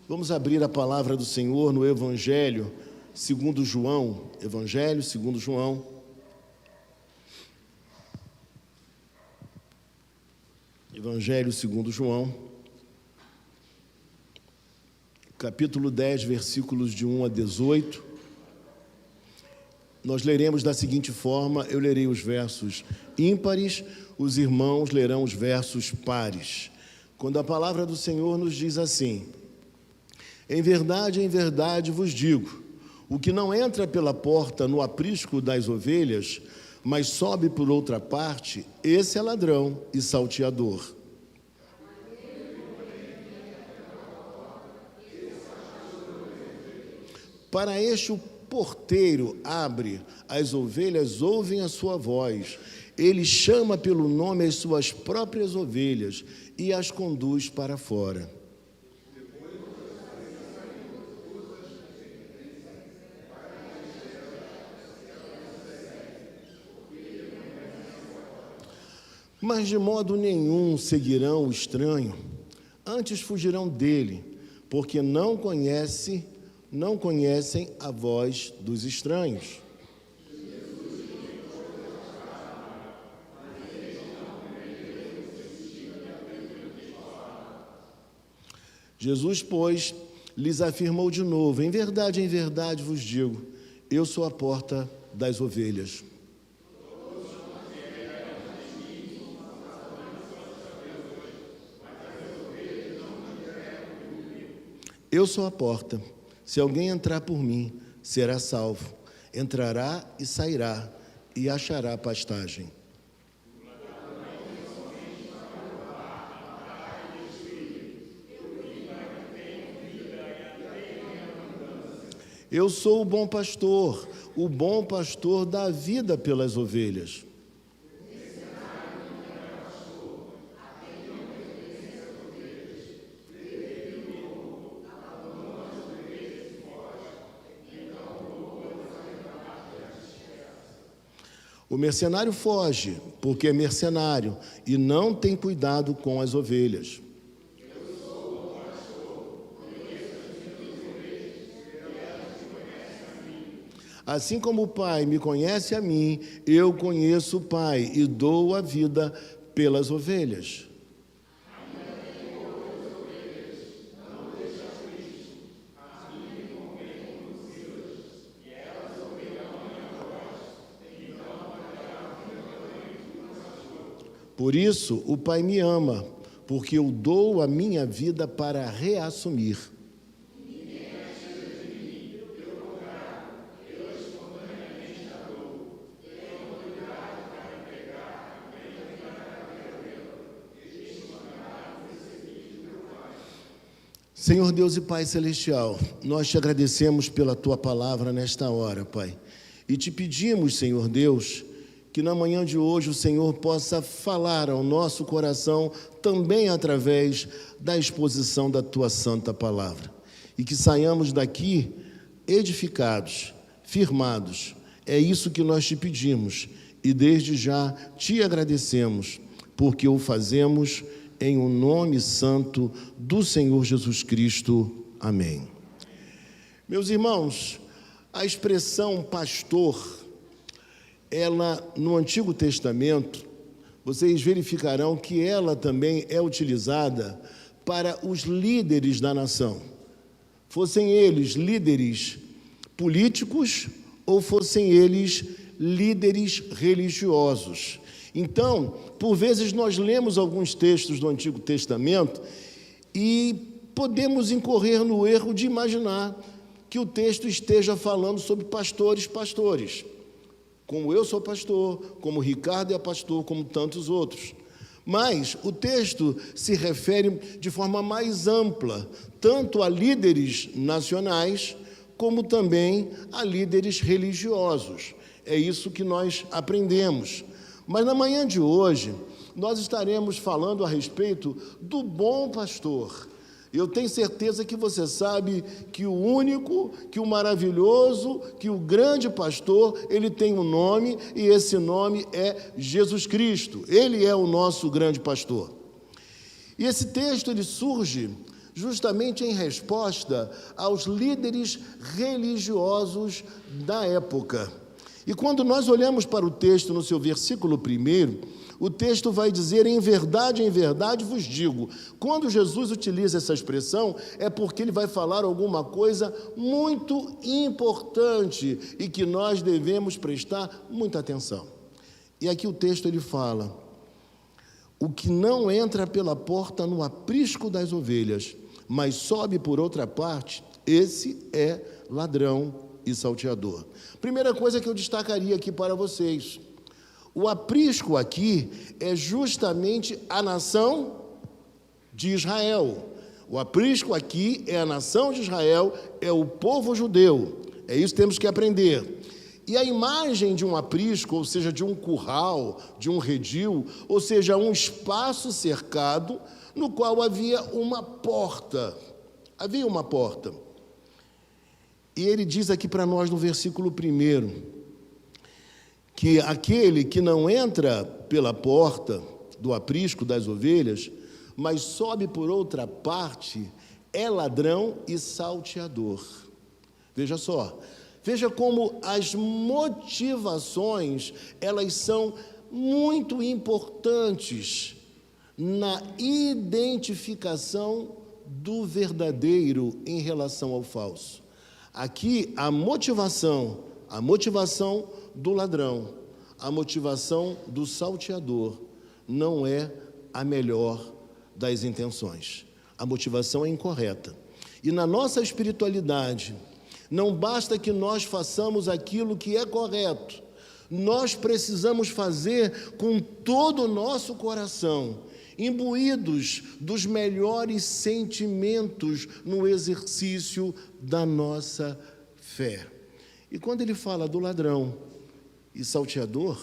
Vamos abrir a palavra do Senhor no Evangelho segundo João. Evangelho segundo João. Evangelho segundo João. Capítulo 10, versículos de 1 a 18. Nós leremos da seguinte forma: eu lerei os versos ímpares, os irmãos lerão os versos pares. Quando a palavra do Senhor nos diz assim: em verdade vos digo, o que não entra pela porta no aprisco das ovelhas, mas sobe por outra parte, esse é ladrão e salteador. Para este o porteiro abre, as ovelhas ouvem a sua voz, ele chama pelo nome as suas próprias ovelhas e as conduz para fora. Mas de modo nenhum seguirão o estranho, antes fugirão dele, porque não conhecem a voz dos estranhos. Jesus, pois, lhes afirmou de novo: em verdade vos digo, eu sou a porta das ovelhas. Eu sou a porta. Se alguém entrar por mim, será salvo. Entrará e sairá, e achará pastagem. Eu sou o bom pastor dá a vida pelas ovelhas. O mercenário foge, porque é mercenário, e não tem cuidado com as ovelhas. Assim como o Pai me conhece a mim, eu conheço o Pai e dou a vida pelas ovelhas. Por isso, o Pai me ama, porque eu dou a minha vida para reassumir. Senhor Deus e Pai Celestial, nós te agradecemos pela Tua palavra nesta hora, Pai. E te pedimos, Senhor Deus, que na manhã de hoje o Senhor possa falar ao nosso coração também através da exposição da Tua santa palavra. E que saiamos daqui edificados, firmados. É isso que nós te pedimos e desde já te agradecemos, porque o fazemos em o nome santo do Senhor Jesus Cristo. Amém. Meus irmãos, a expressão pastor, ela, no Antigo Testamento, vocês verificarão que ela também é utilizada para os líderes da nação. Fossem eles líderes políticos ou fossem eles líderes religiosos. Então, por vezes nós lemos alguns textos do Antigo Testamento e podemos incorrer no erro de imaginar que o texto esteja falando sobre pastores. Como eu sou pastor, como Ricardo é pastor, como tantos outros. Mas o texto se refere de forma mais ampla, tanto a líderes nacionais, como também a líderes religiosos. É isso que nós aprendemos. Mas na manhã de hoje, nós estaremos falando a respeito do bom pastor. Eu tenho certeza que você sabe que o único, que o maravilhoso, que o grande pastor, ele tem um nome, e esse nome é Jesus Cristo. Ele é o nosso grande pastor. E esse texto, ele surge justamente em resposta aos líderes religiosos da época. E quando nós olhamos para o texto no seu versículo 1, o texto vai dizer: em verdade vos digo. Quando Jesus utiliza essa expressão, é porque ele vai falar alguma coisa muito importante e que nós devemos prestar muita atenção. E aqui o texto ele fala: o que não entra pela porta no aprisco das ovelhas, mas sobe por outra parte, esse é ladrão e salteador. Primeira coisa que eu destacaria aqui para vocês: o aprisco aqui é justamente a nação de Israel. O aprisco aqui é a nação de Israel, é o povo judeu. É isso que temos que aprender. E a imagem de um aprisco, ou seja, de um curral, de um redil, ou seja, um espaço cercado, no qual havia uma porta. Havia uma porta. E ele diz aqui para nós no versículo 1, que aquele que não entra pela porta do aprisco das ovelhas, mas sobe por outra parte, é ladrão e salteador. Veja só, veja como as motivações, elas são muito importantes na identificação do verdadeiro em relação ao falso. Aqui a motivação do ladrão, a motivação do salteador não é a melhor das intenções. A motivação é incorreta. E na nossa espiritualidade, não basta que nós façamos aquilo que é correto, nós precisamos fazer com todo o nosso coração, imbuídos dos melhores sentimentos no exercício da nossa fé. E quando ele fala do ladrão e salteador,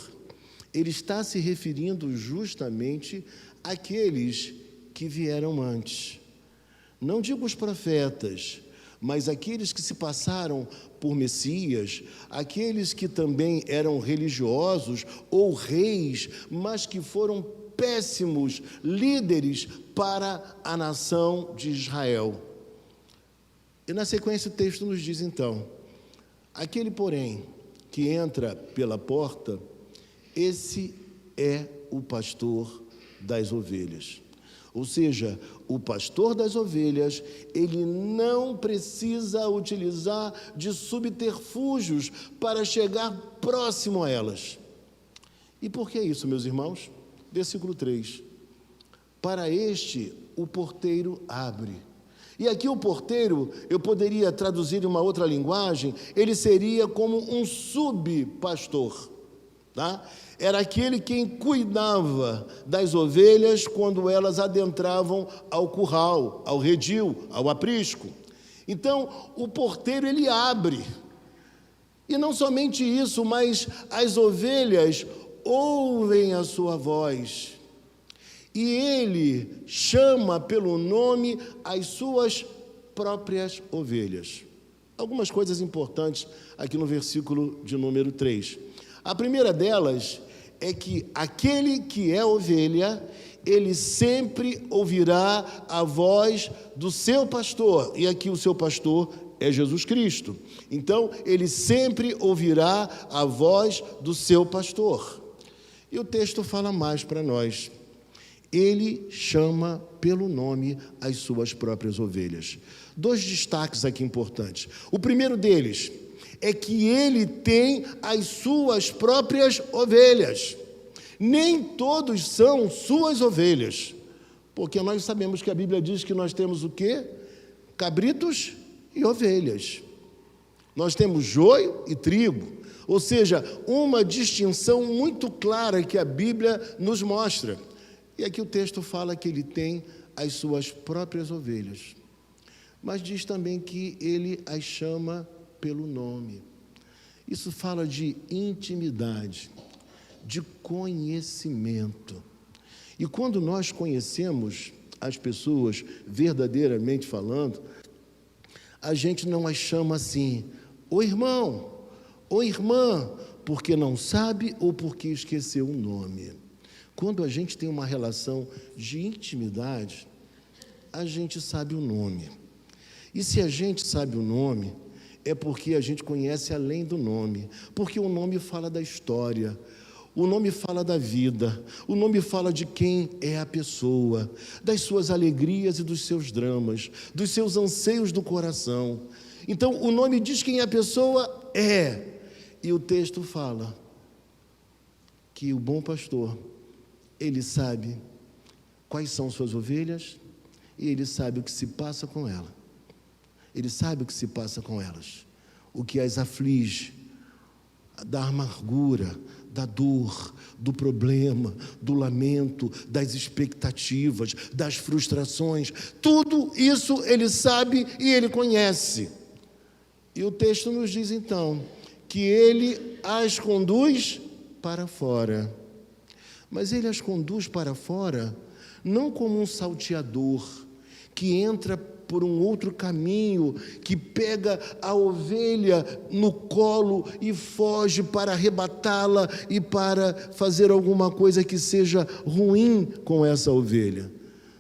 ele está se referindo justamente àqueles que vieram antes. Não digo os profetas, mas aqueles que se passaram por Messias, aqueles que também eram religiosos ou reis, mas que foram péssimos líderes para a nação de Israel. E na sequência o texto nos diz então: aquele, porém, que entra pela porta, esse é o pastor das ovelhas. Ou seja, o pastor das ovelhas, ele não precisa utilizar de subterfúgios para chegar próximo a elas. E por que isso, meus irmãos? Versículo 3. Para este, o porteiro abre. E aqui o porteiro, eu poderia traduzir em uma outra linguagem, ele seria como um subpastor, tá? Era aquele quem cuidava das ovelhas quando elas adentravam ao curral, ao redil, ao aprisco. Então, o porteiro, ele abre. E não somente isso, mas as ovelhas ouvem a sua voz. E ele chama pelo nome as suas próprias ovelhas. Algumas coisas importantes aqui no versículo de número 3. A primeira delas é que aquele que é ovelha, ele sempre ouvirá a voz do seu pastor. E aqui o seu pastor é Jesus Cristo. Então, ele sempre ouvirá a voz do seu pastor. E o texto fala mais para nós. Ele chama pelo nome as suas próprias ovelhas. Dois destaques aqui importantes. O primeiro deles é que ele tem as suas próprias ovelhas. Nem todos são suas ovelhas, porque nós sabemos que a Bíblia diz que nós temos o quê? Cabritos e ovelhas. Nós temos joio e trigo, ou seja, uma distinção muito clara que a Bíblia nos mostra. E aqui o texto fala que ele tem as suas próprias ovelhas, mas diz também que ele as chama pelo nome. Isso fala de intimidade, de conhecimento. E quando nós conhecemos as pessoas, verdadeiramente falando, a gente não as chama assim, ô irmão, ô irmã, porque não sabe ou porque esqueceu o nome. Quando a gente tem uma relação de intimidade, a gente sabe o nome. E se a gente sabe o nome, é porque a gente conhece além do nome, porque o nome fala da história, o nome fala da vida, o nome fala de quem é a pessoa, das suas alegrias e dos seus dramas, dos seus anseios do coração. Então, o nome diz quem a pessoa é. E o texto fala que o bom pastor, ele sabe quais são suas ovelhas e ele sabe o que se passa com ela. Ele sabe o que se passa com elas, o que as aflige, da amargura, da dor, do problema, do lamento, das expectativas, das frustrações. Tudo isso ele sabe e ele conhece. E o texto nos diz então que ele as conduz para fora. Mas ele as conduz para fora não como um salteador que entra por um outro caminho, que pega a ovelha no colo e foge para arrebatá-la e para fazer alguma coisa que seja ruim com essa ovelha.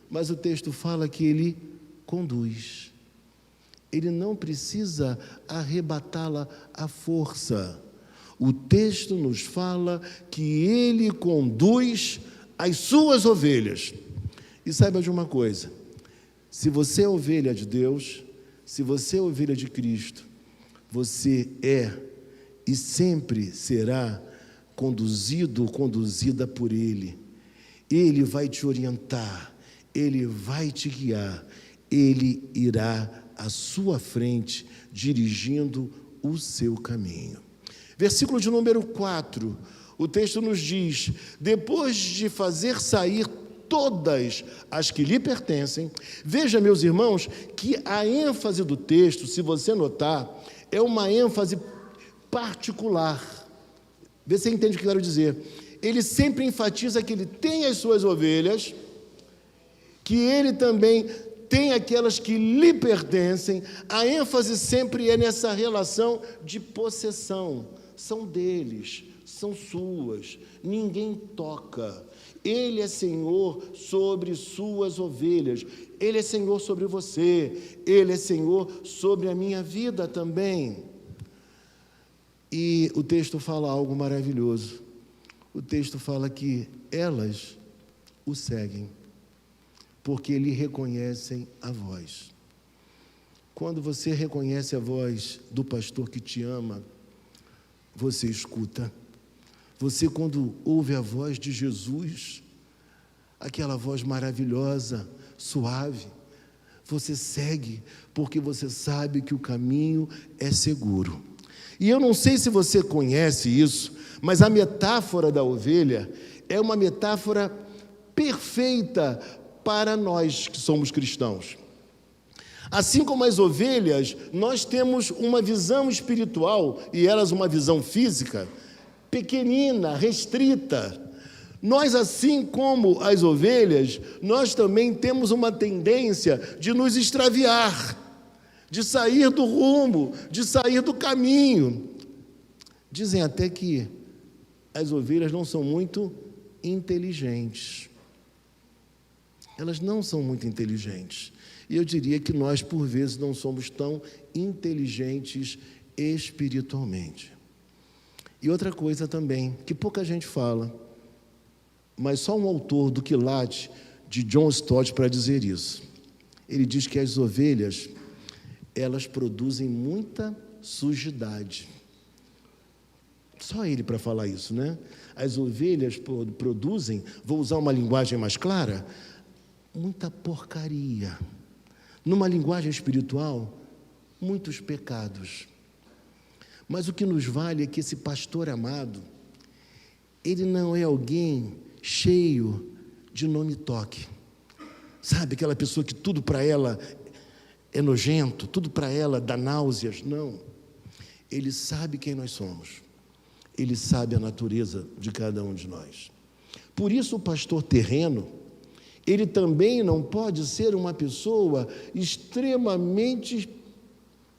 Mas o texto fala que ele conduz. Ele não precisa arrebatá-la à força. O texto nos fala que ele conduz as suas ovelhas. E saiba de uma coisa: se você é ovelha de Deus, se você é ovelha de Cristo, você é e sempre será conduzido ou conduzida por Ele. Ele vai te orientar, Ele vai te guiar, Ele irá à sua frente, dirigindo o seu caminho. Versículo de número 4, o texto nos diz: depois de fazer sair todas as que lhe pertencem. Veja, meus irmãos, que a ênfase do texto, se você notar, é uma ênfase particular. Vê se você entende o que eu quero dizer. Ele sempre enfatiza que ele tem as suas ovelhas, que ele também tem aquelas que lhe pertencem. A ênfase sempre é nessa relação de possessão. São deles, são suas, ninguém toca. Ele é Senhor sobre suas ovelhas, Ele é Senhor sobre você, Ele é Senhor sobre a minha vida também. E o texto fala algo maravilhoso. O texto fala que elas o seguem, porque lhe reconhecem a voz. Quando você reconhece a voz do pastor que te ama, você escuta. Você, quando ouve a voz de Jesus, aquela voz maravilhosa, suave, você segue, porque você sabe que o caminho é seguro. E eu não sei se você conhece isso, mas a metáfora da ovelha é uma metáfora perfeita para nós que somos cristãos. Assim como as ovelhas, nós temos uma visão espiritual, e elas uma visão física, pequenina, restrita. Nós, assim como as ovelhas, nós também temos uma tendência de nos extraviar, de sair do rumo, de sair do caminho. Dizem até que as ovelhas não são muito inteligentes. Elas não são muito inteligentes. E eu diria que nós, por vezes, não somos tão inteligentes espiritualmente. E outra coisa também, que pouca gente fala, mas só um autor do quilate de John Stott para dizer isso. Ele diz que as ovelhas, elas produzem muita sujidade. Só ele para falar isso, né? As ovelhas produzem, vou usar uma linguagem mais clara, muita porcaria. Numa linguagem espiritual, muitos pecados. Mas o que nos vale é que esse pastor amado, ele não é alguém cheio de nome-toque. Sabe, aquela pessoa que tudo para ela é nojento, tudo para ela dá náuseas. Não. Ele sabe quem nós somos. Ele sabe a natureza de cada um de nós. Por isso, o pastor terreno, ele também não pode ser uma pessoa extremamente...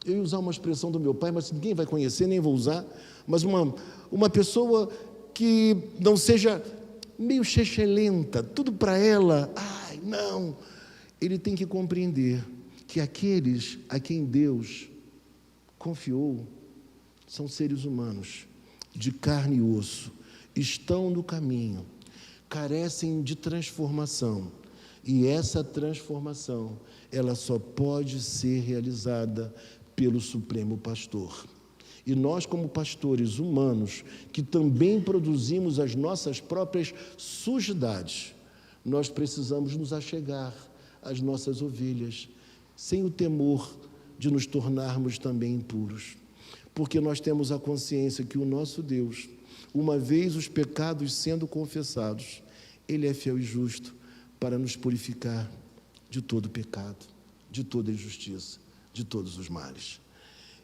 Eu ia usar uma expressão do meu pai, mas ninguém vai conhecer, nem vou usar. Mas uma pessoa que não seja meio chechelenta, tudo para ela. Ai, não. ele tem que compreender que aqueles a quem Deus confiou são seres humanos, de carne e osso, estão no caminho, carecem de transformação, e essa transformação, ela só pode ser realizada pelo Supremo Pastor. E nós, como pastores humanos, que também produzimos as nossas próprias sujidades, nós precisamos nos achegar às nossas ovelhas, sem o temor de nos tornarmos também impuros. Porque nós temos a consciência que o nosso Deus, uma vez os pecados sendo confessados, Ele é fiel e justo para nos purificar de todo pecado, de toda injustiça, de todos os males.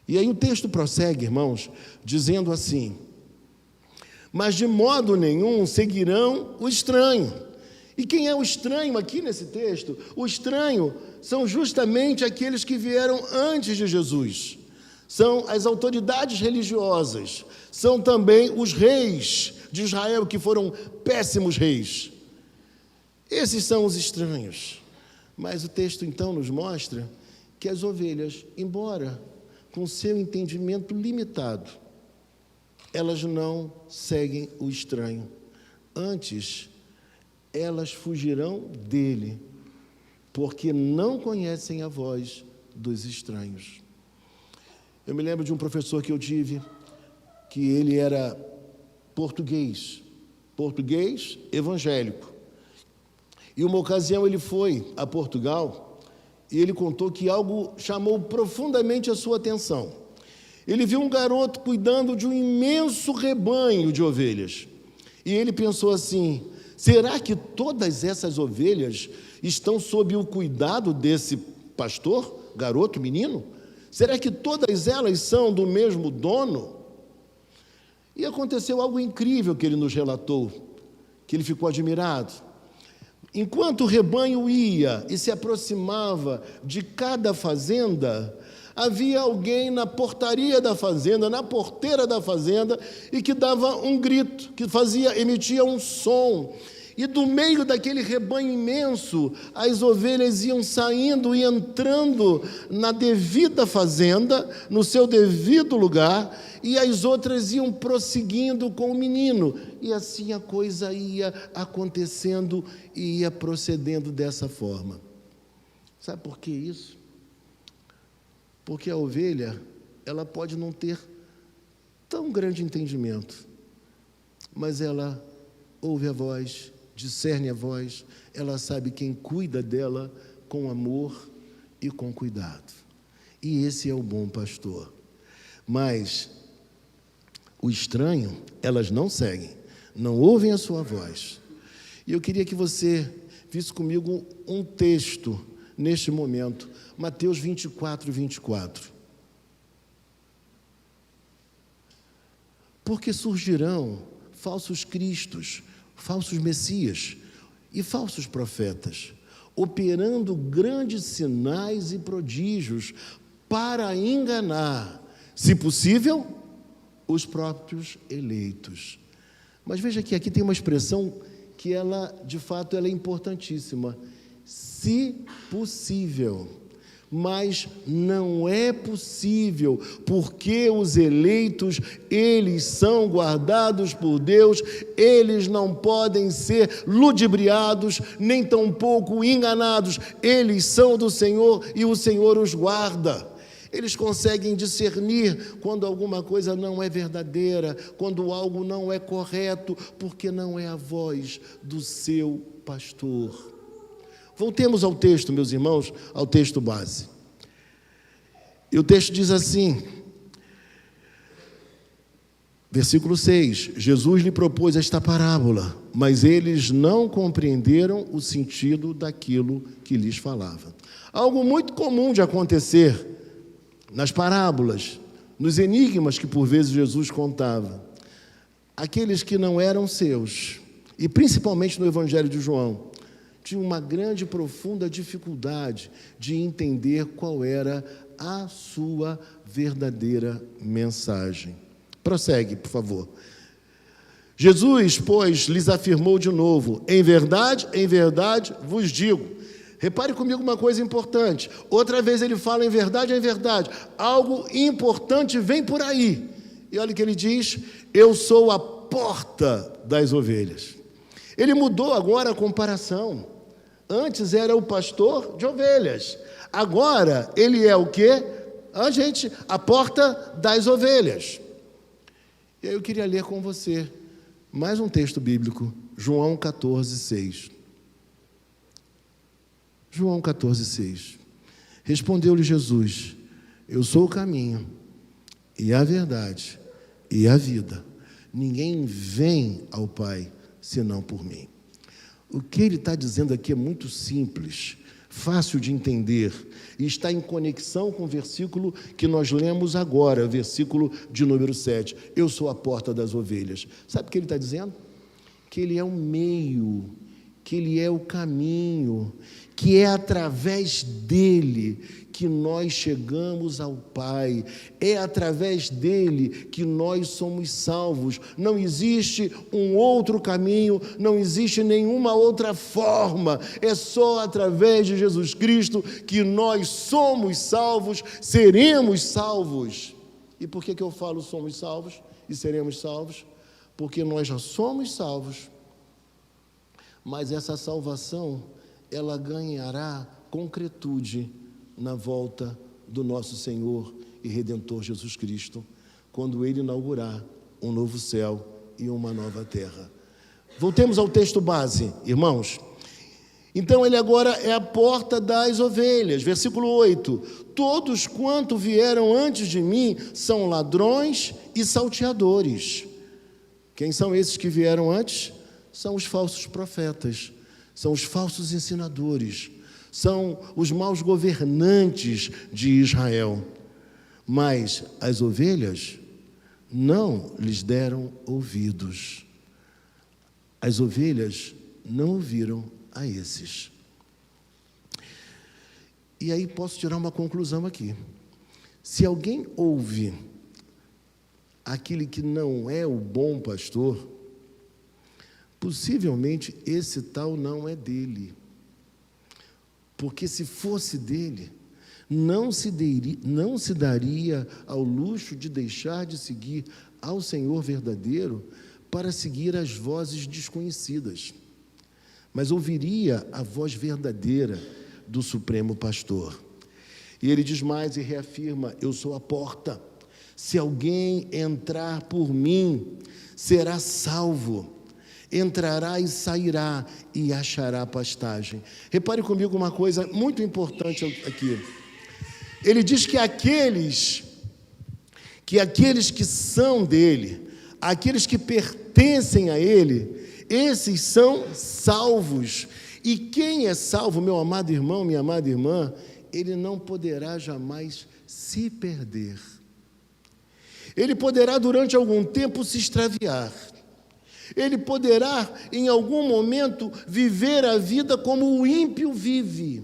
E aí o texto prossegue, irmãos, dizendo assim: mas de modo nenhum seguirão o estranho. E quem é o estranho aqui nesse texto? O estranho são justamente aqueles que vieram antes de Jesus. São as autoridades religiosas, são também os reis de Israel, que foram péssimos reis. Esses são os estranhos. Mas o texto então nos mostra que as ovelhas, embora com seu entendimento limitado, elas não seguem o estranho. Antes, elas fugirão dele, porque não conhecem a voz dos estranhos. Eu me lembro de um professor que eu tive, que ele era português evangélico. E uma ocasião ele foi a Portugal e ele contou que algo chamou profundamente a sua atenção. Ele viu um garoto cuidando de um imenso rebanho de ovelhas. E ele pensou assim: será que todas essas ovelhas estão sob o cuidado desse pastor, garoto, menino? Será que todas elas são do mesmo dono? E aconteceu algo incrível que ele nos relatou, que ele ficou admirado. Enquanto o rebanho ia e se aproximava de cada fazenda, havia alguém na portaria da fazenda, na porteira da fazenda, e que dava um grito, que emitia um som. E do meio daquele rebanho imenso, as ovelhas iam saindo e entrando na devida fazenda, no seu devido lugar, e as outras iam prosseguindo com o menino. E assim a coisa ia acontecendo e ia procedendo dessa forma. Sabe por que isso? Porque a ovelha, ela pode não ter tão grande entendimento, mas ela ouve a voz, discerne a voz, ela sabe quem cuida dela com amor e com cuidado. E esse é o bom pastor. Mas o estranho, elas não seguem, não ouvem a sua voz. E eu queria que você visse comigo um texto neste momento, Mateus 24, 24. Porque surgirão falsos cristos, falsos messias e falsos profetas, operando grandes sinais e prodígios para enganar, se possível, os próprios eleitos. Mas veja que aqui tem uma expressão que ela, de fato, ela é importantíssima. Se possível. Mas não é possível, porque os eleitos, eles são guardados por Deus, eles não podem ser ludibriados, nem tampouco enganados, eles são do Senhor e o Senhor os guarda. Eles conseguem discernir quando alguma coisa não é verdadeira, quando algo não é correto, porque não é a voz do seu pastor. Voltemos ao texto, meus irmãos, ao texto base. E o texto diz assim, versículo 6, Jesus lhe propôs esta parábola, mas eles não compreenderam o sentido daquilo que lhes falava. Algo muito comum de acontecer nas parábolas, nos enigmas que por vezes Jesus contava. Aqueles que não eram seus, e principalmente no Evangelho de João, tinham uma grande e profunda dificuldade de entender qual era a sua verdadeira mensagem. Prossegue, por favor. Jesus, pois, lhes afirmou de novo: em verdade vos digo, Repare comigo uma coisa importante. Outra vez ele fala em verdade, é em verdade. Algo importante vem por aí. E olha o que ele diz: eu sou a porta das ovelhas. Ele mudou agora a comparação. Antes era o pastor de ovelhas. Agora ele é o quê? A porta das ovelhas. E aí eu queria ler com você mais um texto bíblico, João 14:6. João 14:6. Respondeu-lhe Jesus: eu sou o caminho, e a verdade, e a vida. Ninguém vem ao Pai, senão por mim. O que ele está dizendo aqui é muito simples, fácil de entender, e está em conexão com o versículo que nós lemos agora, versículo de número 7. Eu sou a porta das ovelhas. Sabe o que ele está dizendo? Que ele é o meio, que ele é o caminho, que é através dele que nós chegamos ao Pai, é através dele que nós somos salvos. Não existe um outro caminho, não existe nenhuma outra forma, é só através de Jesus Cristo que nós somos salvos, seremos salvos. E por que eu falo somos salvos e seremos salvos? Porque nós já somos salvos, mas essa salvação, ela ganhará concretude na volta do nosso Senhor e Redentor Jesus Cristo, quando Ele inaugurar um novo céu e uma nova terra. Voltemos ao texto base, irmãos. Então, Ele agora é a porta das ovelhas. Versículo 8. Todos quanto vieram antes de mim são ladrões e salteadores. Quem são esses que vieram antes? São os falsos profetas, são os falsos ensinadores, são os maus governantes de Israel. Mas as ovelhas não lhes deram ouvidos. As ovelhas não ouviram a esses. E aí posso tirar uma conclusão aqui. Se alguém ouve aquele que não é o bom pastor, possivelmente esse tal não é dele. Porque se fosse dele, não se daria ao luxo de deixar de seguir ao Senhor verdadeiro para seguir as vozes desconhecidas, mas ouviria a voz verdadeira do Supremo Pastor. E ele diz mais e reafirma: eu sou a porta. Se alguém entrar por mim, será salvo. Entrará e sairá e achará pastagem. Repare comigo uma coisa muito importante aqui. Ele diz que aqueles que são dele, aqueles que pertencem a ele, esses são salvos. E quem é salvo, meu amado irmão, minha amada irmã, ele não poderá jamais se perder. Ele poderá durante algum tempo se extraviar. Ele poderá, em algum momento, viver a vida como o ímpio vive.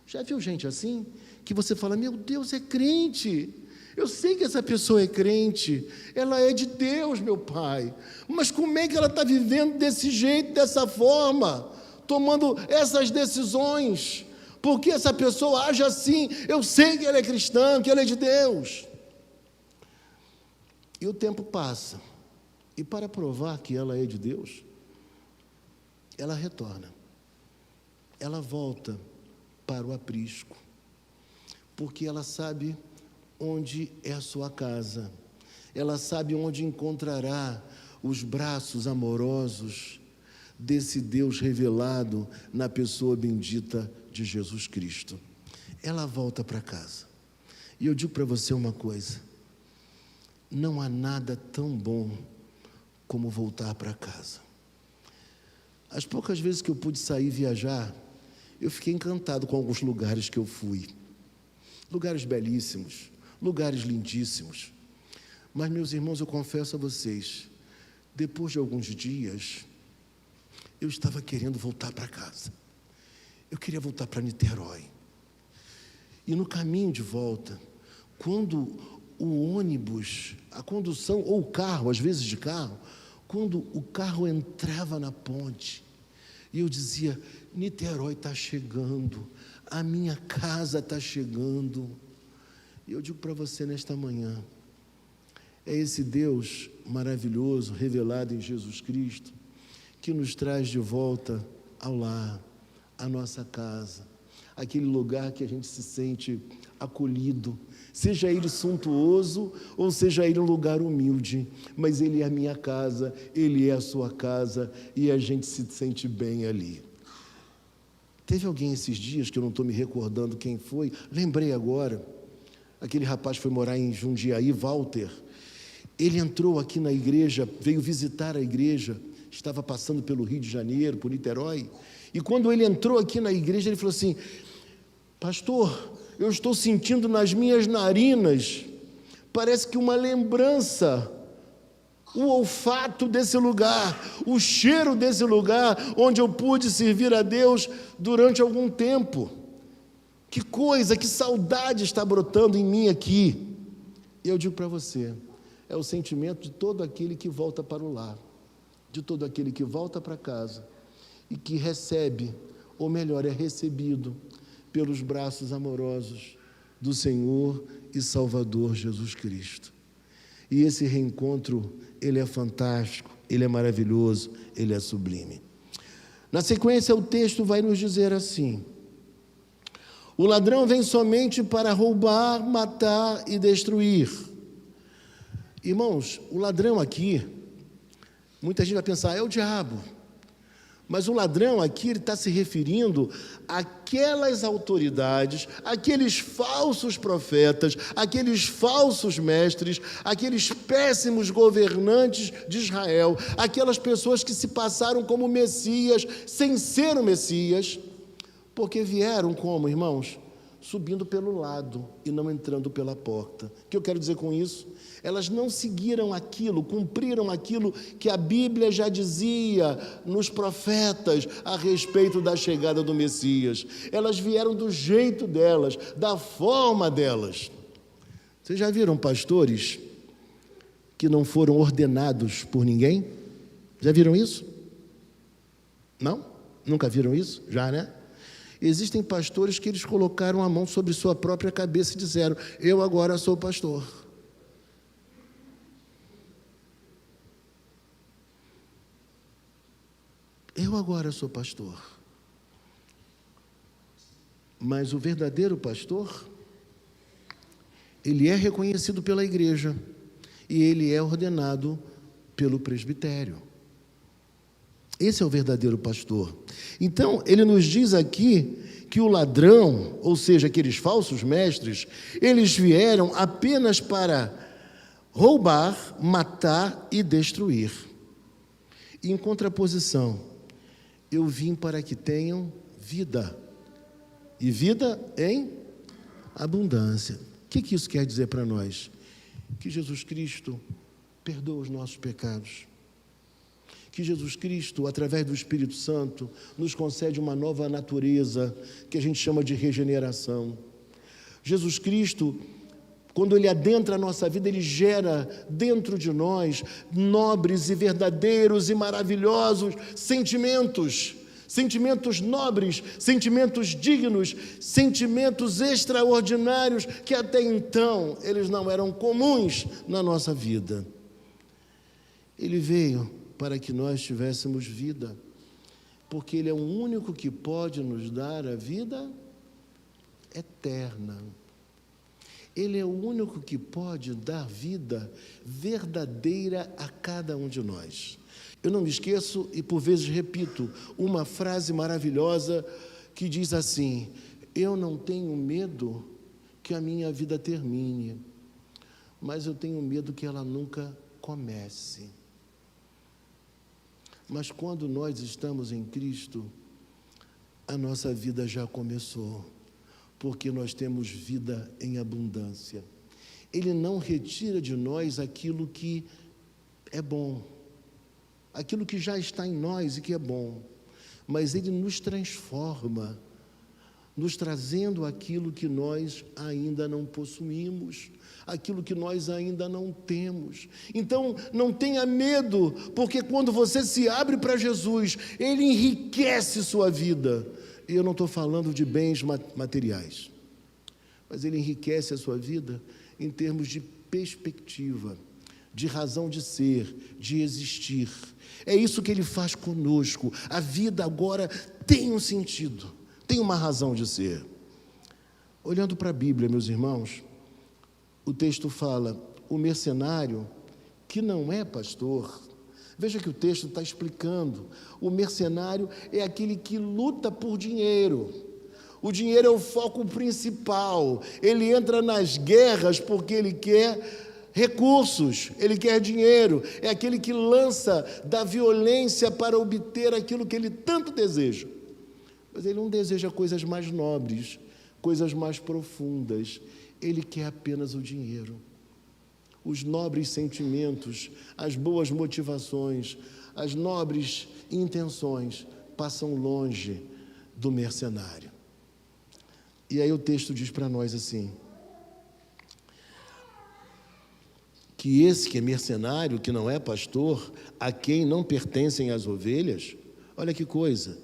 Já viu gente assim? Que você fala: meu Deus, é crente. Eu sei que essa pessoa é crente. Ela é de Deus, meu Pai. Mas como é que ela está vivendo desse jeito, dessa forma? Tomando essas decisões? Por que essa pessoa age assim? Eu sei que ela é cristã, que ela é de Deus. E o tempo passa. E para provar que ela é de Deus, ela retorna. Ela volta para o aprisco, porque ela sabe onde é a sua casa. Ela sabe onde encontrará os braços amorosos desse Deus revelado na pessoa bendita de Jesus Cristo. Ela volta para casa. E eu digo para você uma coisa: não há nada tão bom como voltar para casa. As poucas vezes que eu pude sair e viajar, eu fiquei encantado com alguns lugares que eu fui. Lugares belíssimos, lugares lindíssimos. Mas, meus irmãos, eu confesso a vocês, depois de alguns dias, eu estava querendo voltar para casa. Eu queria voltar para Niterói. E no caminho de volta, quando o ônibus, a condução, ou o carro, às vezes de carro, quando o carro entrava na ponte, E eu dizia: Niterói está chegando, a minha casa está chegando. E eu digo para você nesta manhã, é esse Deus maravilhoso, revelado em Jesus Cristo, que nos traz de volta ao lar, à nossa casa, aquele lugar que a gente se sente acolhido, seja ele suntuoso ou seja ele um lugar humilde, mas ele é a minha casa, ele é a sua casa e a gente se sente bem ali. Teve alguém esses dias, que eu não estou me recordando quem foi, lembrei agora, aquele rapaz foi morar em Jundiaí, Walter. Ele entrou aqui na igreja, veio visitar a igreja, estava passando pelo Rio de Janeiro, por Niterói, e quando ele entrou aqui na igreja, ele falou assim: pastor, eu estou sentindo nas minhas narinas, parece que uma lembrança, o olfato desse lugar, o cheiro desse lugar, onde eu pude servir a Deus durante algum tempo. Que coisa, que saudade está brotando em mim aqui. E eu digo para você, é o sentimento de todo aquele que volta para o lar, de todo aquele que volta para casa e que recebe, ou melhor, é recebido pelos braços amorosos do Senhor e Salvador Jesus Cristo. E esse reencontro, ele é fantástico, ele é maravilhoso, ele é sublime. Na sequência, o texto vai nos dizer assim: o ladrão vem somente para roubar, matar e destruir. Irmãos, o ladrão aqui, muita gente vai pensar, é o diabo. Mas o ladrão aqui, ele está se referindo àquelas autoridades, àqueles falsos profetas, àqueles falsos mestres, àqueles péssimos governantes de Israel, aquelas pessoas que se passaram como Messias, sem ser o Messias, porque vieram como, irmãos? Subindo pelo lado e não entrando pela porta. O que eu quero dizer com isso? Elas não seguiram aquilo, cumpriram aquilo que a Bíblia já dizia nos profetas a respeito da chegada do Messias. Elas vieram do jeito delas, da forma delas. Vocês já viram pastores que não foram ordenados por ninguém? Já viram isso? Não? Nunca viram isso? Já, né? Existem pastores que eles colocaram a mão sobre sua própria cabeça e disseram: eu agora sou pastor. Eu agora sou pastor. Mas o verdadeiro pastor, ele é reconhecido pela igreja e ele é ordenado pelo presbitério. Esse é o verdadeiro pastor. Então, ele nos diz aqui que o ladrão, ou seja, aqueles falsos mestres, eles vieram apenas para roubar, matar e destruir. E, em contraposição, eu vim para que tenham vida, e vida em abundância. O que isso quer dizer para nós? Que Jesus Cristo perdoa os nossos pecados, que Jesus Cristo, através do Espírito Santo, nos concede uma nova natureza, que a gente chama de regeneração. Jesus Cristo, quando Ele adentra a nossa vida, Ele gera dentro de nós nobres e verdadeiros e maravilhosos sentimentos, sentimentos nobres, sentimentos dignos, sentimentos extraordinários, que até então eles não eram comuns na nossa vida. Ele veio para que nós tivéssemos vida, porque Ele é o único que pode nos dar a vida eterna. Ele é o único que pode dar vida verdadeira a cada um de nós. Eu não me esqueço, e por vezes repito, uma frase maravilhosa que diz assim: eu não tenho medo que a minha vida termine, mas eu tenho medo que ela nunca comece. Mas quando nós estamos em Cristo, a nossa vida já começou, porque nós temos vida em abundância. Ele não retira de nós aquilo que é bom, aquilo que já está em nós e que é bom, mas Ele nos transforma nos trazendo aquilo que nós ainda não possuímos, aquilo que nós ainda não temos. Então, não tenha medo, porque quando você se abre para Jesus, Ele enriquece sua vida. E eu não estou falando de bens materiais, mas Ele enriquece a sua vida em termos de perspectiva, de razão de ser, de existir. É isso que Ele faz conosco. A vida agora tem um sentido, tem uma razão de ser. Olhando para a Bíblia, meus irmãos, o texto fala, o mercenário que não é pastor. Veja que o texto está explicando. O mercenário é aquele que luta por dinheiro. O dinheiro é o foco principal. Ele entra nas guerras porque ele quer recursos, ele quer dinheiro. É aquele que lança da violência para obter aquilo que ele tanto deseja. Mas ele não deseja coisas mais nobres, coisas mais profundas. Ele quer apenas o dinheiro. Os nobres sentimentos, as boas motivações, as nobres intenções passam longe do mercenário. E aí o texto diz para nós assim, que esse que é mercenário, que não é pastor, a quem não pertencem as ovelhas, olha que coisa,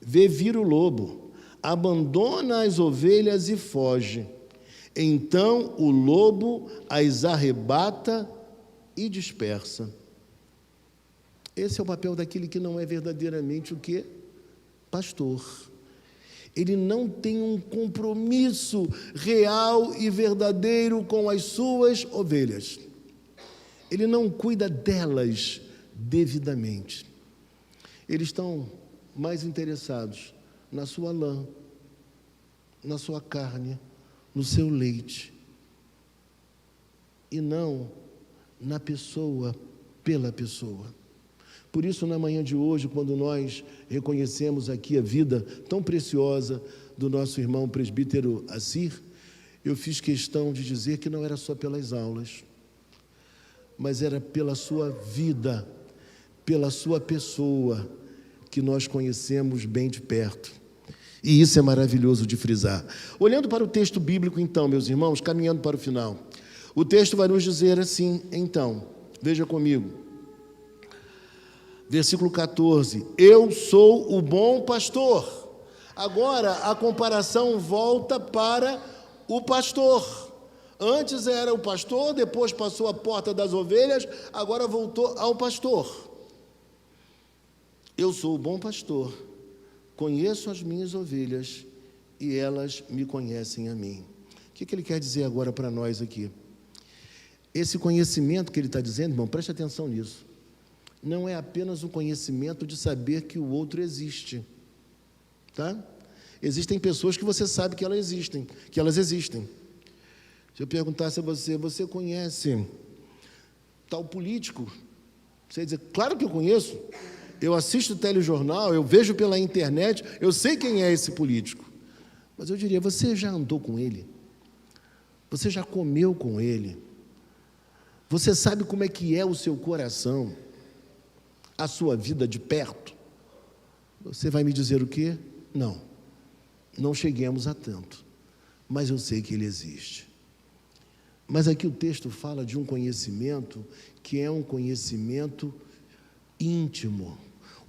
vê vir o lobo, abandona as ovelhas e foge. Então o lobo as arrebata e dispersa. Esse é o papel daquele que não é verdadeiramente o quê? Pastor. Ele não tem um compromisso real e verdadeiro com as suas ovelhas. Ele não cuida delas devidamente. Eles estão mais interessados na sua lã, na sua carne, no seu leite, e não na pessoa, pela pessoa. Por isso, na manhã de hoje, quando nós reconhecemos aqui a vida tão preciosa do nosso irmão presbítero Assir, eu fiz questão de dizer que não era só pelas aulas, mas era pela sua vida, pela sua pessoa, que nós conhecemos bem de perto. E isso é maravilhoso de frisar. Olhando para o texto bíblico, então, meus irmãos, caminhando para o final, o texto vai nos dizer assim, então, veja comigo, versículo 14, eu sou o bom pastor. Agora a comparação volta para o pastor. Antes era o pastor, depois passou a porta das ovelhas, agora voltou ao pastor. Eu sou o bom pastor, conheço as minhas ovelhas e elas me conhecem a mim. O que ele quer dizer agora para nós aqui? Esse conhecimento que ele está dizendo, irmão, preste atenção nisso. Não é apenas o conhecimento de saber que o outro existe, tá? Existem pessoas que você sabe que elas existem. Se eu perguntasse a você, você conhece tal político? Você ia dizer, claro que eu conheço. Eu assisto telejornal, eu vejo pela internet, eu sei quem é esse político. Mas eu diria, você já andou com ele? Você já comeu com ele? Você sabe como é que é o seu coração? A sua vida de perto? Você vai me dizer o quê? Não cheguemos a tanto, mas eu sei que ele existe. Mas aqui o texto fala de um conhecimento que é um conhecimento íntimo,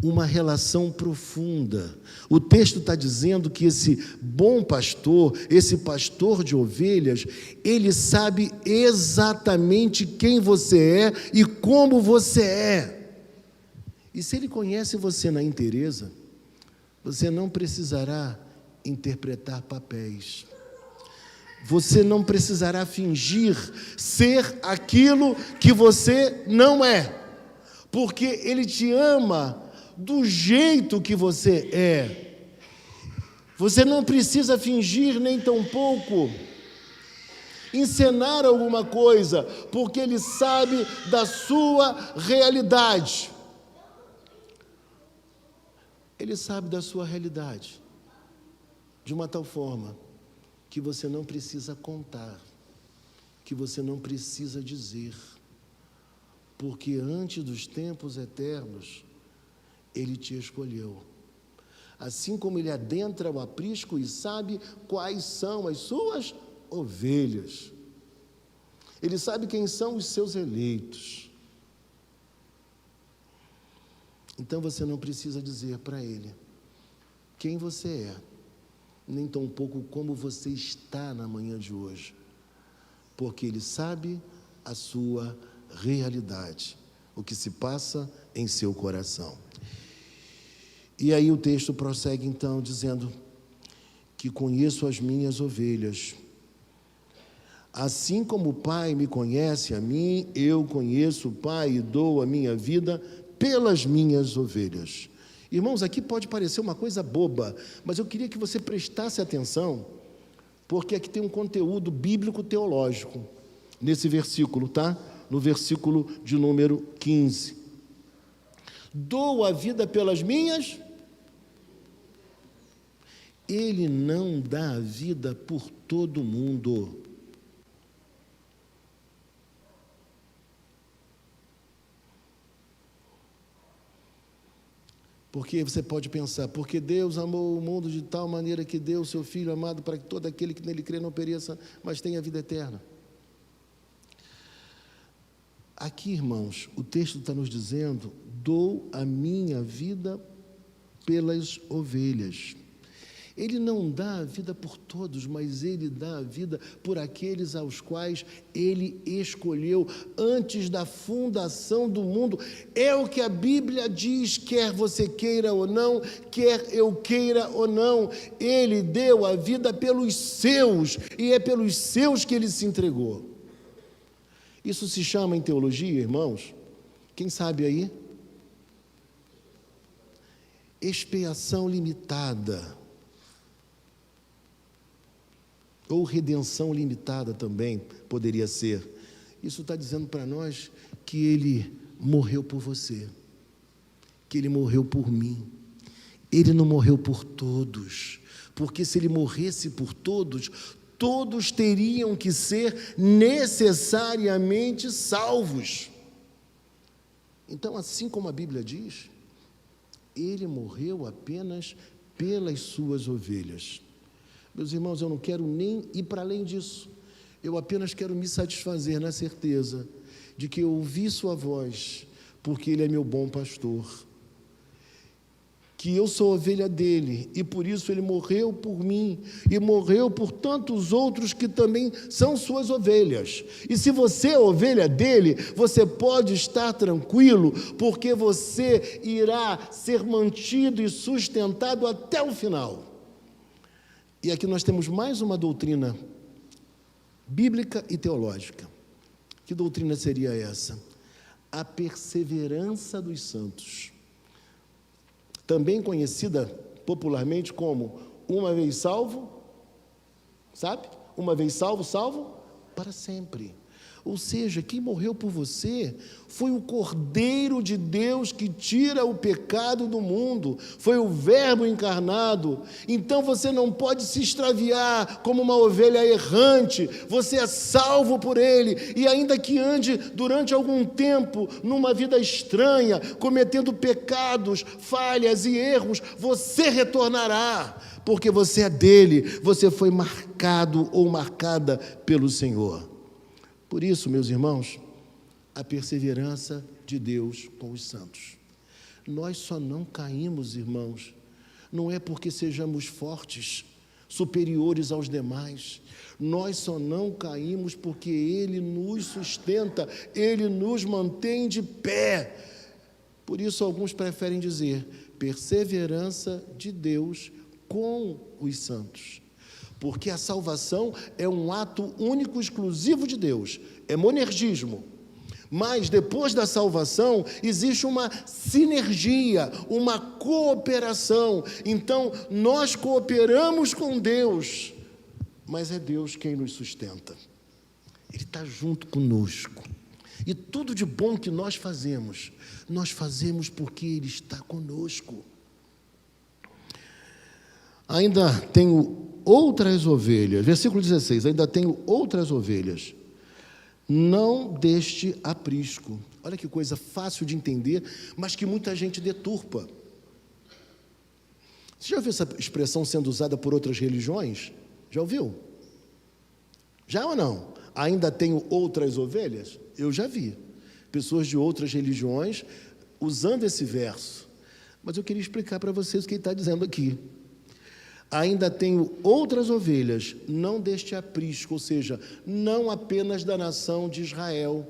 uma relação profunda. O texto está dizendo que esse bom pastor, esse pastor de ovelhas, ele sabe exatamente quem você é e como você é. E se ele conhece você na inteireza, você não precisará interpretar papéis. Você não precisará fingir ser aquilo que você não é, porque Ele te ama do jeito que você é. Você não precisa fingir nem tampouco encenar alguma coisa, porque Ele sabe da sua realidade. Ele sabe da sua realidade de uma tal forma que você não precisa contar, que você não precisa dizer, porque antes dos tempos eternos, Ele te escolheu. assim como ele adentra o aprisco e sabe quais são as suas ovelhas. Ele sabe quem são os seus eleitos. Então você não precisa dizer para ele quem você é, nem tampouco como você está na manhã de hoje, porque ele sabe a sua realidade, o que se passa em seu coração. E aí o texto prossegue então dizendo que conheço as minhas ovelhas. Assim como o Pai me conhece a mim, eu conheço o Pai e dou a minha vida pelas minhas ovelhas. Irmãos, aqui pode parecer uma coisa boba, mas eu queria que você prestasse atenção, porque aqui tem um conteúdo bíblico teológico nesse versículo, tá? No versículo de número 15. Dou a vida pelas minhas. Ele não dá a vida por todo mundo. Porque você pode pensar, porque Deus amou o mundo de tal maneira que deu o seu Filho amado para que todo aquele que nele crê não pereça, mas tenha vida eterna. Aqui, irmãos, o texto está nos dizendo, dou a minha vida pelas ovelhas. Ele não dá a vida por todos, mas ele dá a vida por aqueles aos quais ele escolheu antes da fundação do mundo. É o que a Bíblia diz, quer você queira ou não, quer eu queira ou não. Ele deu a vida pelos seus, e é pelos seus que ele se entregou. Isso se chama em teologia, irmãos, quem sabe aí? Expiação limitada. Ou redenção limitada também poderia ser. Isso está dizendo para nós que ele morreu por você, que ele morreu por mim. Ele não morreu por todos, porque se ele morresse por todos, todos teriam que ser necessariamente salvos. Então, assim como a Bíblia diz, ele morreu apenas pelas suas ovelhas. Meus irmãos, eu não quero nem ir para além disso. Eu apenas quero me satisfazer na certeza de que eu ouvi sua voz, porque ele é meu bom pastor. Que eu sou ovelha dele, e por isso ele morreu por mim, e morreu por tantos outros que também são suas ovelhas. E se você é ovelha dele, você pode estar tranquilo, porque você irá ser mantido e sustentado até o final. E aqui nós temos mais uma doutrina bíblica e teológica. Que doutrina seria essa? A perseverança dos santos. Também conhecida popularmente como uma vez salvo, sabe? Uma vez salvo, salvo para sempre. Ou seja, quem morreu por você foi o Cordeiro de Deus que tira o pecado do mundo, foi o Verbo encarnado. Então você não pode se extraviar como uma ovelha errante, você é salvo por Ele, e ainda que ande durante algum tempo numa vida estranha, cometendo pecados, falhas e erros, você retornará, porque você é dele, você foi marcado ou marcada pelo Senhor. Por isso, meus irmãos, a perseverança de Deus com os santos. Nós só não caímos, irmãos, não é porque sejamos fortes, superiores aos demais. Nós só não caímos porque Ele nos sustenta, Ele nos mantém de pé. Por isso, alguns preferem dizer perseverança de Deus com os santos. Porque a salvação é um ato único, exclusivo de Deus, é monergismo. Mas depois da salvação existe uma sinergia, uma cooperação. Então nós cooperamos com Deus, mas é Deus quem nos sustenta. Ele está junto conosco. E tudo de bom que nós fazemos porque Ele está conosco. Ainda tenho outras ovelhas, versículo 16, ainda tenho outras ovelhas, não deste aprisco. Olha que coisa fácil de entender, mas que muita gente deturpa. Você já ouviu essa expressão sendo usada por outras religiões? Já ouviu? Já ou não? Ainda tenho outras ovelhas? Eu já vi pessoas de outras religiões usando esse verso. Mas eu queria explicar para vocês o que ele está dizendo aqui. Ainda tenho outras ovelhas, não deste aprisco, ou seja, não apenas da nação de Israel,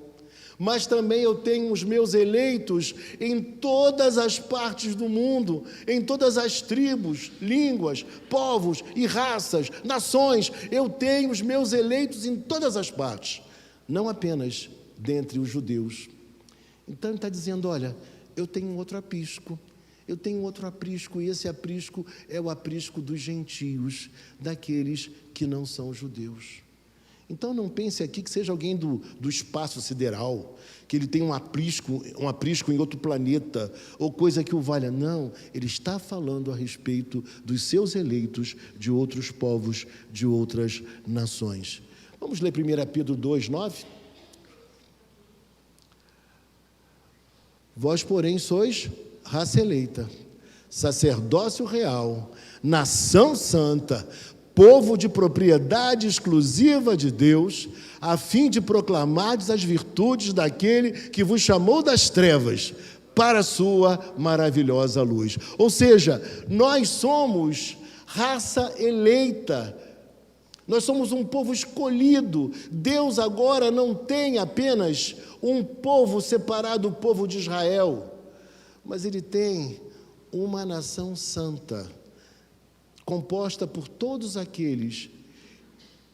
mas também eu tenho os meus eleitos em todas as partes do mundo, em todas as tribos, línguas, povos e raças, nações. Eu tenho os meus eleitos em todas as partes, não apenas dentre os judeus. Então ele está dizendo, olha, eu tenho outro aprisco. Eu tenho outro aprisco, e esse aprisco é o aprisco dos gentios, daqueles que não são judeus. Então não pense aqui que seja alguém do espaço sideral, que ele tem um aprisco em outro planeta, ou coisa que o valha. Não, ele está falando a respeito dos seus eleitos de outros povos, de outras nações. Vamos ler 1 Pedro 2:9? Vós, porém, sois raça eleita, sacerdócio real, nação santa, povo de propriedade exclusiva de Deus, a fim de proclamardes as virtudes daquele que vos chamou das trevas para a sua maravilhosa luz. Ou seja, nós somos raça eleita, nós somos um povo escolhido. Deus agora não tem apenas um povo separado do povo de Israel, mas Ele tem uma nação santa, composta por todos aqueles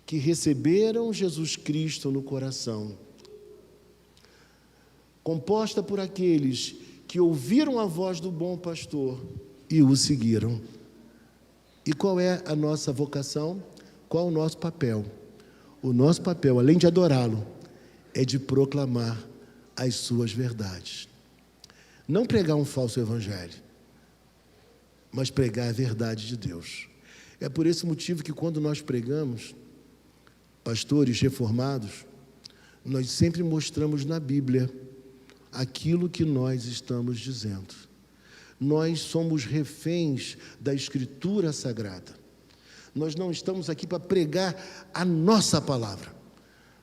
que receberam Jesus Cristo no coração, composta por aqueles que ouviram a voz do bom pastor e o seguiram. E qual é a nossa vocação? Qual o nosso papel? O nosso papel, além de adorá-lo, é de proclamar as suas verdades. Não pregar um falso evangelho, mas pregar a verdade de Deus. É por esse motivo que quando nós pregamos, pastores reformados, nós sempre mostramos na Bíblia aquilo que nós estamos dizendo. Nós somos reféns da Escritura Sagrada. Nós não estamos aqui para pregar a nossa palavra,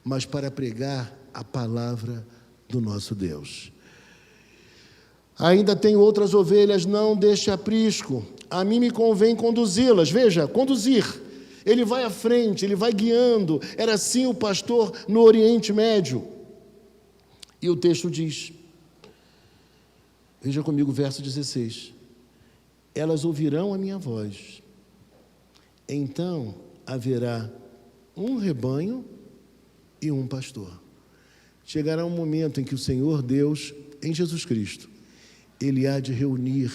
mas para pregar a palavra do nosso Deus. Ainda tenho outras ovelhas, não deste aprisco. A mim me convém conduzi-las. Veja, conduzir. Ele vai à frente, ele vai guiando. Era assim o pastor no Oriente Médio. E o texto diz, veja comigo o verso 16. Elas ouvirão a minha voz. Então haverá um rebanho e um pastor. Chegará um momento em que o Senhor Deus, em Jesus Cristo, Ele há de reunir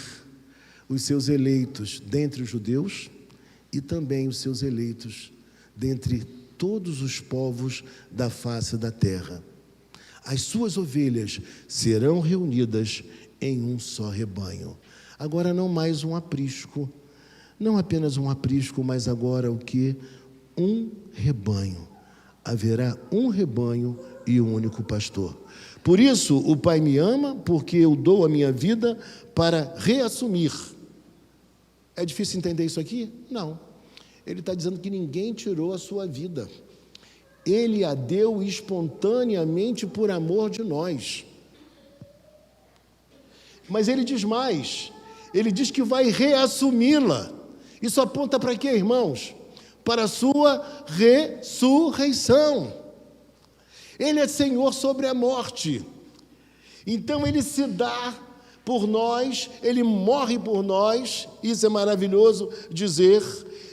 os seus eleitos dentre os judeus e também os seus eleitos dentre todos os povos da face da terra. As suas ovelhas serão reunidas em um só rebanho. Agora não mais um aprisco, não apenas um aprisco, mas agora o que? Um rebanho. Haverá um rebanho e um único pastor. Por isso o Pai me ama, porque eu dou a minha vida para reassumir. É difícil entender isso aqui? Não. Ele está dizendo que ninguém tirou a sua vida. Ele a deu espontaneamente por amor de nós. Mas ele diz mais. Ele diz que vai reassumi-la. Isso aponta para quê, irmãos? Para a sua ressurreição. Ele é Senhor sobre a morte. Então Ele se dá por nós, Ele morre por nós. Isso é maravilhoso dizer.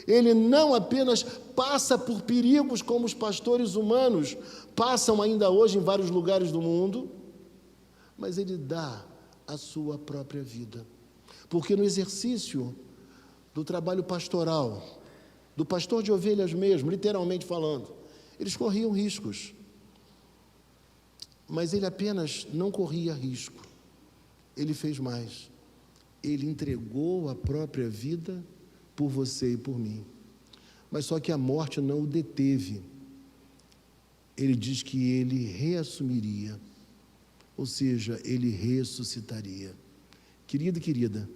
Ele não apenas passa por perigos como os pastores humanos passam ainda hoje em vários lugares do mundo, mas Ele dá a sua própria vida. Porque no exercício do trabalho pastoral, do pastor de ovelhas mesmo, literalmente falando, eles corriam riscos. Mas ele apenas não corria risco, ele fez mais. Ele entregou a própria vida por você e por mim. Mas só que a morte não o deteve. Ele diz que ele reassumiria, ou seja, ele ressuscitaria. Querido e querida,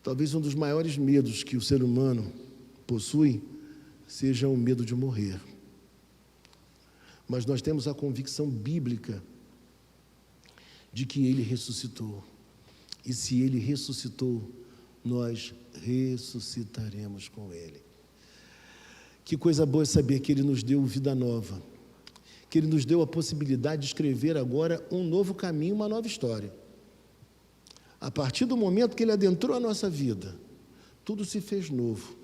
Talvez um dos maiores medos que o ser humano possui seja o medo de morrer. Mas nós temos a convicção bíblica de que Ele ressuscitou. E se Ele ressuscitou, nós ressuscitaremos com Ele. Que coisa boa é saber que Ele nos deu vida nova, que Ele nos deu a possibilidade de escrever agora um novo caminho, uma nova história. A partir do momento que Ele adentrou a nossa vida, tudo se fez novo.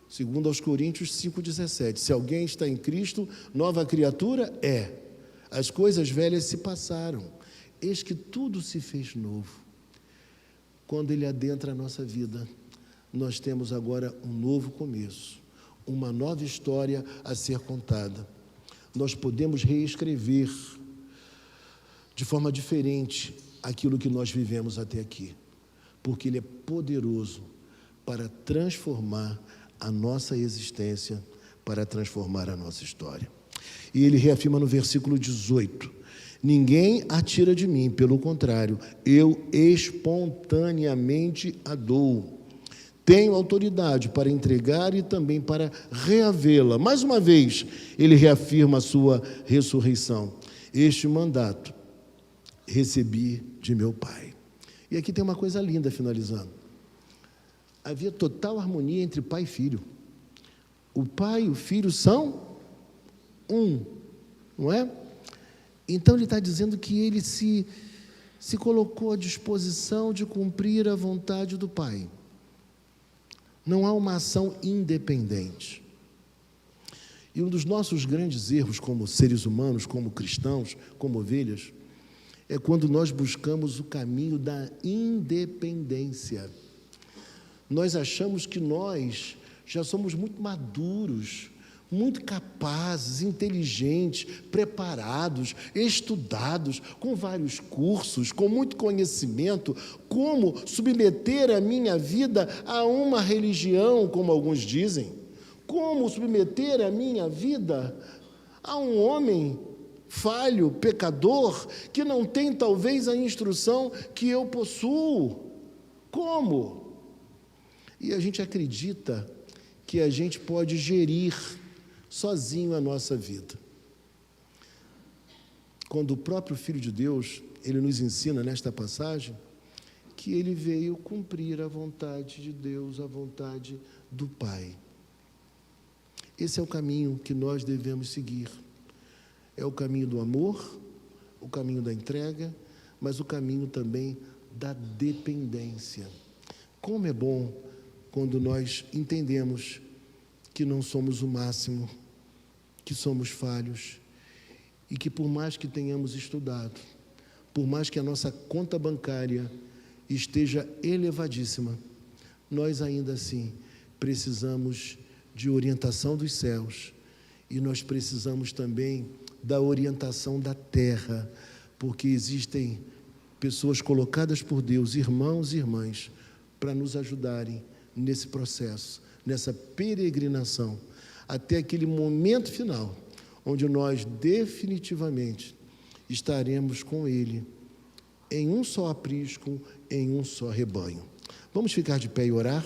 Segundo aos Coríntios 5,17, se alguém está em Cristo, nova criatura é. As coisas velhas se passaram, eis que tudo se fez novo. Quando Ele adentra a nossa vida, nós temos agora um novo começo, uma nova história a ser contada. Nós podemos reescrever de forma diferente aquilo que nós vivemos até aqui, porque Ele é poderoso para transformar a nossa existência, para transformar a nossa história. E Ele reafirma no versículo 18, ninguém a tira de mim, pelo contrário, eu espontaneamente a dou. Tenho autoridade para entregar e também para reavê-la. Mais uma vez, Ele reafirma a sua ressurreição. Este mandato recebi de meu Pai. E aqui tem uma coisa linda, finalizando. Havia total harmonia entre pai e filho. O pai e o filho são um, não é? Então ele está dizendo que ele se colocou à disposição de cumprir a vontade do Pai. Não há uma ação independente. E um dos nossos grandes erros como seres humanos, como cristãos, como ovelhas, é quando nós buscamos o caminho da independência. Nós achamos que nós já somos muito maduros, muito capazes, inteligentes, preparados, estudados, com vários cursos, com muito conhecimento, como submeter a minha vida a uma religião, como alguns dizem, como submeter a minha vida a um homem falho, pecador, que não tem talvez a instrução que eu possuo. Como? E a gente acredita que a gente pode gerir sozinho a nossa vida. Quando o próprio Filho de Deus, Ele nos ensina nesta passagem, que Ele veio cumprir a vontade de Deus, a vontade do Pai. Esse é o caminho que nós devemos seguir. É o caminho do amor, o caminho da entrega, mas o caminho também da dependência. Como é bom quando nós entendemos que não somos o máximo, que somos falhos e que por mais que tenhamos estudado, por mais que a nossa conta bancária esteja elevadíssima, nós ainda assim precisamos de orientação dos céus e nós precisamos também da orientação da terra, porque existem pessoas colocadas por Deus, irmãos e irmãs, para nos ajudarem nesse processo, nessa peregrinação, até aquele momento final, onde nós definitivamente estaremos com Ele, em um só aprisco, em um só rebanho. Vamos ficar de pé e orar?